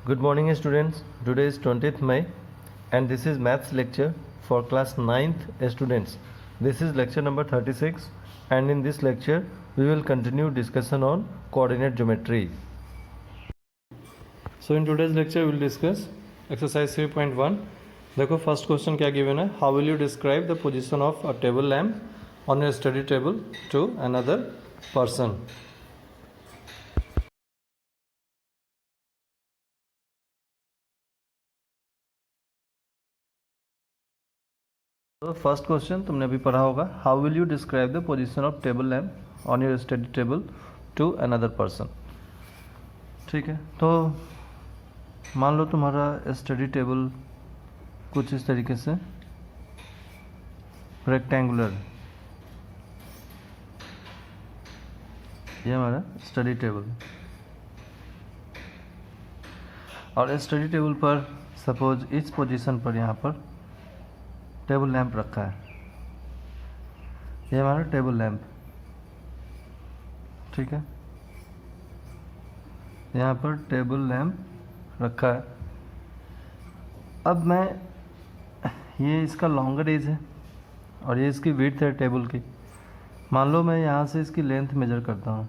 Good morning students. Today is 20th May and this is maths lecture for class 9th students. This is lecture number 36 and in this lecture we will continue discussion on coordinate geometry. So in today's lecture we will discuss exercise 3.1. देखो first question क्या given है, how will you describe the position of a table lamp on your study table to another person. तो first question तुमने अभी पढ़ा होगा, how will you describe the position of table lamp on your study table to another person. ठीक है, तो मान लो तुम्हारा स्टडी टेबल कुछ इस तरीके से रेक्टेंगुलर, ये हमारा स्टडी टेबल, और स्टडी टेबल पर सपोज इस पोजीशन पर यहाँ पर टेबल लैंप रखा है. ये हमारा टेबल लैंप, ठीक है, यहाँ पर टेबल लैंप रखा है. अब मैं, ये इसका लॉन्गर एज है और ये इसकी विड्थ है टेबल की. मान लो मैं यहाँ से इसकी लेंथ मेजर करता हूँ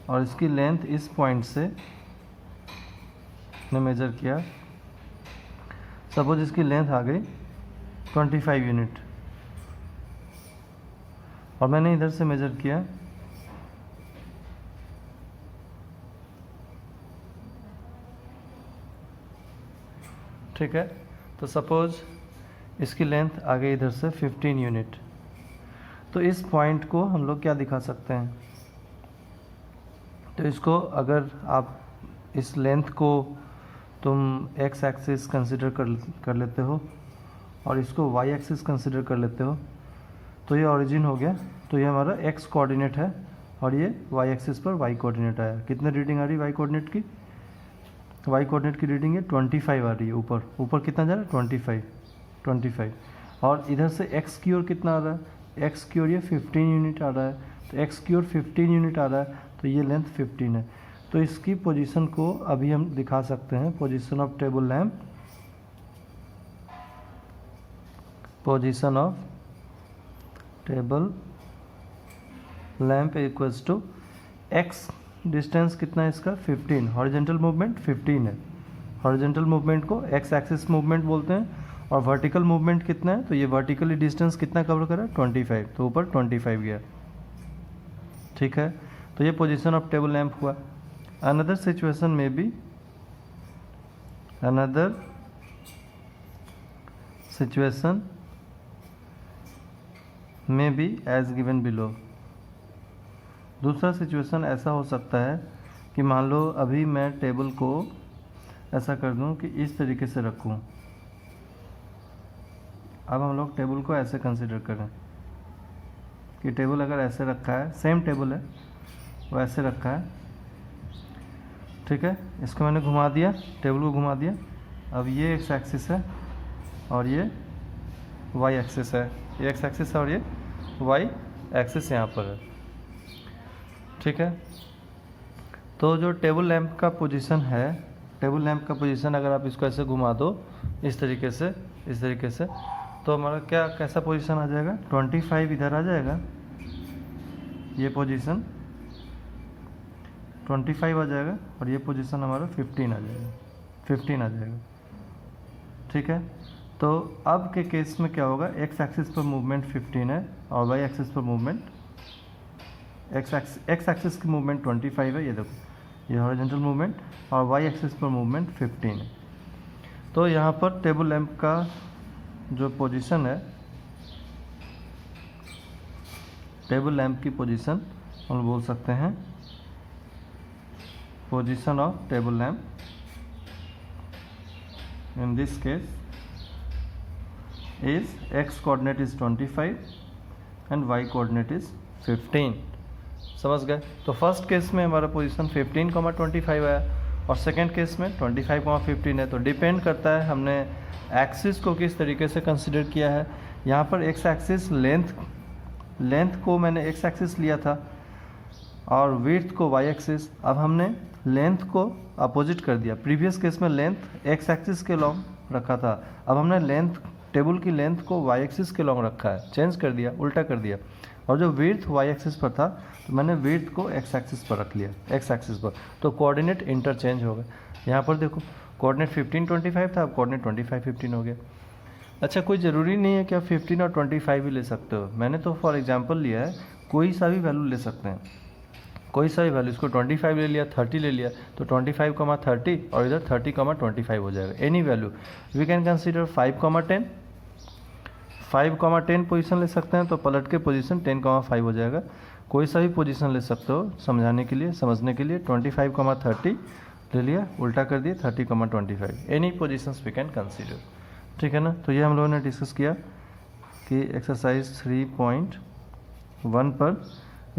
और इसकी लेंथ इस पॉइंट से ने मेजर किया. सपोज इसकी लेंथ आ गई 25 यूनिट और मैंने इधर से मेजर किया ठीक है. तो सपोज इसकी लेंथ आ गई इधर से 15 यूनिट. तो इस पॉइंट को हम लोग क्या दिखा सकते हैं, तो इसको अगर आप इस लेंथ को तुम एक्स एक्सिस कंसिडर कर लेते हो और इसको वाई एक्सिस कंसिडर कर लेते हो, तो ये ओरिजिन हो गया. तो ये हमारा एक्स कोऑर्डिनेट है और ये वाई एक्सिस पर वाई कोऑर्डिनेट आया. कितने रीडिंग आ रही है वाई कोऑर्डिनेट की? वाई कोऑर्डिनेट की रीडिंग है 25 आ रही है. ऊपर कितना जा रहा है? 25. और इधर से एक्स की ओर कितना आ रहा है? एक्स की ओर ये 15 यूनिट आ रहा है. तो एक्स की ओर 15 यूनिट आ रहा है, तो ये लेंथ 15 है. तो इसकी पोजीशन को अभी हम दिखा सकते हैं, position of table lamp, position of table lamp equals to X, distance कितना है इसका? 15. हॉरिजेंटल मूवमेंट 15 है. हॉरिजेंटल मूवमेंट को एक्स एक्सिस मूवमेंट बोलते हैं. और वर्टिकल मूवमेंट कितना है? तो ये वर्टिकली डिस्टेंस कितना कवर करा? 25. तो ऊपर 25 गया. ठीक है, तो ये पोजीशन ऑफ टेबल लैंप हुआ. अनदर सिचुएशन में भी, अनदर सिचुएशन में भी एज गिवन बिलो. दूसरा सिचुएशन ऐसा हो सकता है कि मान लो अभी मैं टेबल को ऐसा कर दूं कि इस तरीके से रखूं. अब हम लोग टेबल को ऐसे कंसिडर करें कि टेबल अगर ऐसे रखा है, सेम टेबल है वो ऐसे रखा है, ठीक है. इसको मैंने घुमा दिया, टेबल को घुमा दिया. अब ये एक्स एक्सिस है और ये वाई एक्सिस है. ये एक्स एक्सिस है और ये वाई एक्सिस यहाँ पर है. ठीक है, तो जो टेबल लैंप का पोजीशन है, टेबल लैंप का पोजीशन अगर आप इसको ऐसे घुमा दो इस तरीके से, इस तरीके से, तो हमारा क्या कैसा पोजीशन आ जाएगा? 25 इधर आ जाएगा, ये पोजीशन 25 आ जाएगा और ये पोजीशन हमारा 15 आ जाएगा, 15 आ जाएगा. ठीक है, तो अब के केस में क्या होगा? एक्स एक्सिस पर मूवमेंट 15 है और वाई एक्सिस पर मूवमेंट, एक्स एक्सिस की मूवमेंट 25 है, ये देखो, ये हॉरिजॉन्टल मूवमेंट, और वाई एक्सिस पर मूवमेंट 15 है. तो यहाँ पर टेबल लैंप का जो पोजीशन है, टेबल लैंप की पोजीशन हम बोल सकते हैं position of table lamp. In this case is x coordinate is 25 and y coordinate is 15. समझ गए? तो फर्स्ट केस में हमारा पोजीशन 15,25 आया और सेकंड केस में 25,15 है. तो डिपेंड करता है हमने एक्सिस को किस तरीके से कंसिडर किया है. यहाँ पर एक्स एक्सिस लेंथ को मैंने एक्स एक्सिस लिया था और विड्थ को वाई एक्सिस। अब हमने लेंथ को अपोजिट कर दिया। प्रीवियस केस में लेंथ एक्स एक्सिस के लॉन्ग रखा था, अब हमने लेंथ टेबल की लेंथ को वाई एक्सिस के लॉन्ग रखा है, चेंज कर दिया, उल्टा कर दिया। और जो विड्थ वाई एक्सिस पर था तो मैंने विड्थ को एक्स एक्सिस पर रख लिया, एक्स एक्सिस पर, तो कोऑर्डिनेट इंटरचेंज हो गए। यहाँ पर देखो कोऑर्डिनेट 15 25 था, अब कोऑर्डिनेट 25 15 हो गया। अच्छा, कोई ज़रूरी नहीं है कि आप 15 और 25 ही ले सकते हो। मैंने तो फॉर एग्जांपल लिया है, कोई सा भी वैल्यू ले सकते हैं, कोई सा भी वैल्यू। इसको 25 ले लिया, 30 ले लिया, तो 25, 30 और इधर 30, 25 हो जाएगा। Any value we can consider 5, 10। 5, 10 position ले सकते हैं, तो पलट के पोजीशन 10, 5 हो जाएगा। कोई सा भी पोजीशन ले सकते हो समझाने के लिए, समझने के लिए। 25, 30 ले लिया, उल्टा कर दिया, 30, 25। Any positions we can consider, ठीक है ना। तो ये हम लोगों ने डिस्कस किया कि एक्सरसाइज 3.1 पर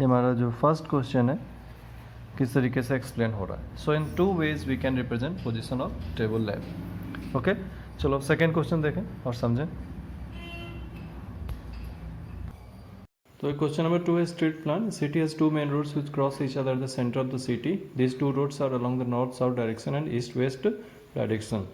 ये हमारा जो फर्स्ट क्वेश्चन है किस तरीके से एक्सप्लेन हो रहा है। So in 2 ways we can represent position of table lamp. Okay, चलो अब सेकेंड क्वेश्चन देखें और समझें। तो क्वेश्चन नंबर 2 है street plan. City has 2 main roads which cross each other at the center of the city. These 2 roads are along the north-south direction and east-west direction.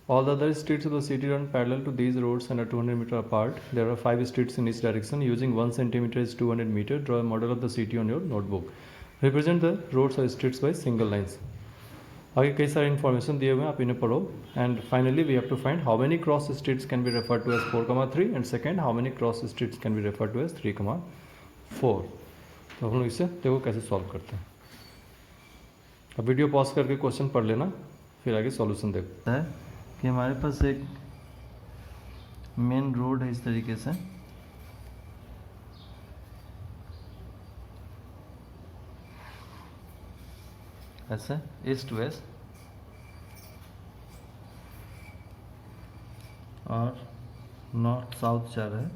All the other streets of the city run parallel to these roads and are 200 meters apart. There are 5 streets in each direction. Using 1 centimeter is 200 meters. Draw a model of the city on your notebook. Represent the roads or streets by single lines. आगे कई सारे information दिए हुए हैं, आप इन्हें पढ़ो। And finally we have to find how many cross streets can be refer to as 4,3 and second how many cross streets can be refer to as 3,4। तो हम लोग इसे देखो कैसे सॉल्व करते हैं। अब वीडियो पॉज करके क्वेश्चन पढ़ लेना, फिर आगे सॉल्यूशन देखते हैं। कि हमारे पास एक मेन रोड है इस तरीके से, ऐसे ईस्ट वेस्ट, और नॉर्थ साउथ जा रहा है,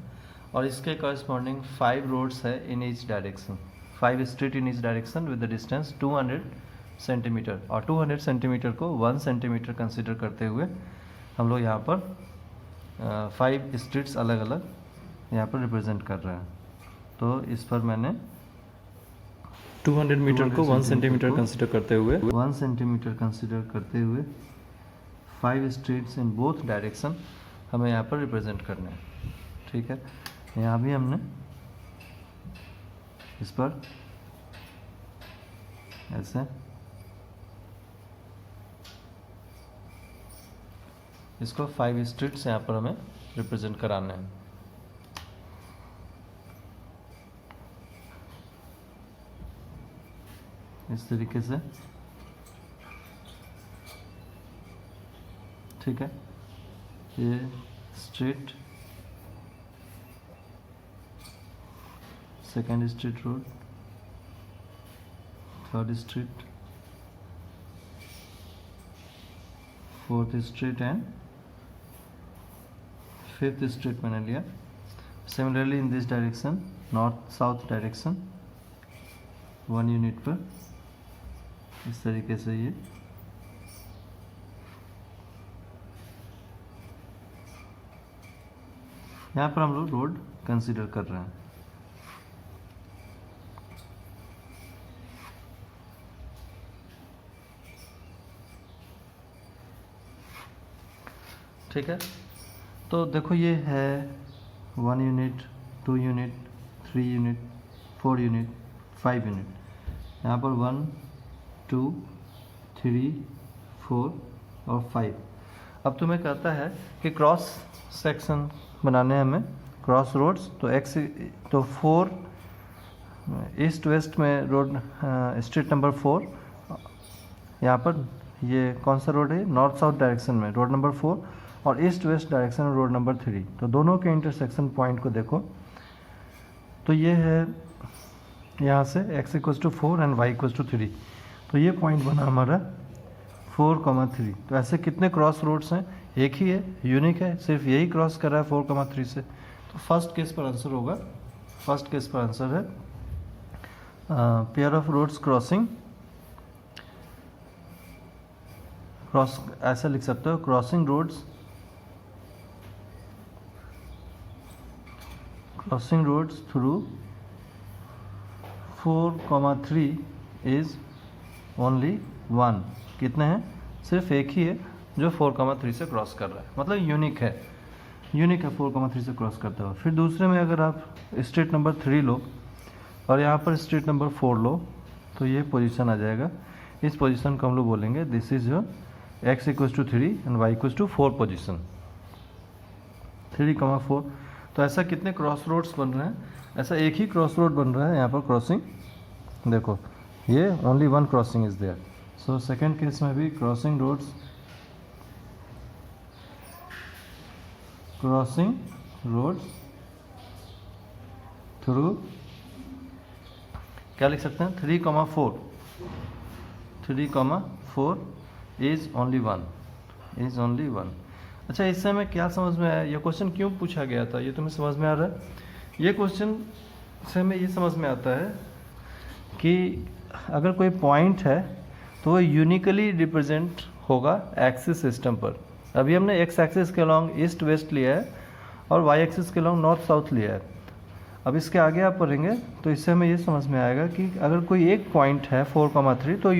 और इसके कॉरस्पॉन्डिंग 5 रोड्स है in each direction, 5 street in each direction with the distance 200 centimetre. और 200 सेंटीमीटर को 1 सेंटीमीटर कंसिडर करते हुए हम लोग यहाँ पर 5 स्ट्रीट्स अलग अलग यहाँ पर रिप्रेजेंट कर रहे हैं। तो इस पर मैंने 200 मीटर को 1 सेंटीमीटर कंसिडर करते हुए 1 सेंटीमीटर कंसिडर करते हुए 5 स्ट्रीट्स इन बोथ डायरेक्शन हमें यहाँ पर रिप्रेजेंट करना है, ठीक है। यहाँ भी हमने इस पर ऐसे इसको 5 स्ट्रीट्स यहाँ पर हमें रिप्रेजेंट कराना है। इस तरीके से, ठीक है। ये street, second street road, third street, fourth street and fifth street मैंने लिया। Similarly in this direction, north south direction 1 unit पर इस तरीके से ये यहाँ पर हम लोग रोड कंसीडर कर रहे हैं। ठीक है, तो देखो ये है 1 unit, 2 unit, 3 unit, 4 unit, 5 unit. यहाँ पर 1 2 3 4 और 5। अब तुम्हें कहता है कि क्रॉस सेक्शन बनाने हैं हमें, क्रॉस रोड्स। तो एक्स तो 4 ईस्ट वेस्ट में रोड, स्ट्रीट नंबर 4 यहाँ पर, ये कौन सा रोड है, नॉर्थ साउथ डायरेक्शन में रोड नंबर 4, और ईस्ट वेस्ट डायरेक्शन में रोड नंबर 3। तो दोनों के इंटरसेक्शन पॉइंट को देखो, तो ये है यहाँ से x = 4 एंड y = 3। तो ये पॉइंट बना हमारा 4,3। तो ऐसे कितने क्रॉस रोड्स हैं, एक ही है, यूनिक है, सिर्फ यही क्रॉस कर रहा है 4,3 से। तो फर्स्ट केस पर आंसर होगा, फर्स्ट केस पर आंसर है pair of roads crossing, cross ऐसा लिख सकते हो, crossing roads through 4,3 is only 1। कितने हैं? सिर्फ एक ही है जो 4,3 से क्रॉस कर रहा है, मतलब यूनिक है 4,3 से क्रॉस करता हुआ। फिर दूसरे में अगर आप स्टेट नंबर 3 लो और यहाँ पर स्टेट नंबर 4 लो तो ये पोजीशन आ जाएगा। इस पोजीशन को हम लोग बोलेंगे this is your x = 3 and y = 4 position, 3,4। तो ऐसा कितने क्रॉस रोड्स बन रहे हैं? ऐसा एक ही क्रॉस रोड बन रहा है यहाँ पर क्रॉसिंग, देखो ये only 1 crossing is there. So second case में भी क्रॉसिंग रोड्स थ्रू क्या लिख सकते हैं? 3,4 इज ओनली 1। अच्छा, इससे हमें क्या समझ में आया? ये क्वेश्चन क्यों पूछा गया था ये तुम्हें समझ में आ रहा है? ये क्वेश्चन से हमें ये समझ में आता है कि अगर कोई पॉइंट है तो वो यूनिकली रिप्रेजेंट होगा एक्सिस सिस्टम पर। अभी हमने एक्स एक्सिस के अलॉन्ग ईस्ट वेस्ट लिया है और वाई एक्सिस के अलॉन्ग नॉर्थ साउथ लिया है। अब इसके आगे आप पढ़ेंगे तो इससे हमें ये समझ में आएगा कि अगर कोई एक पॉइंट है 4,3 तो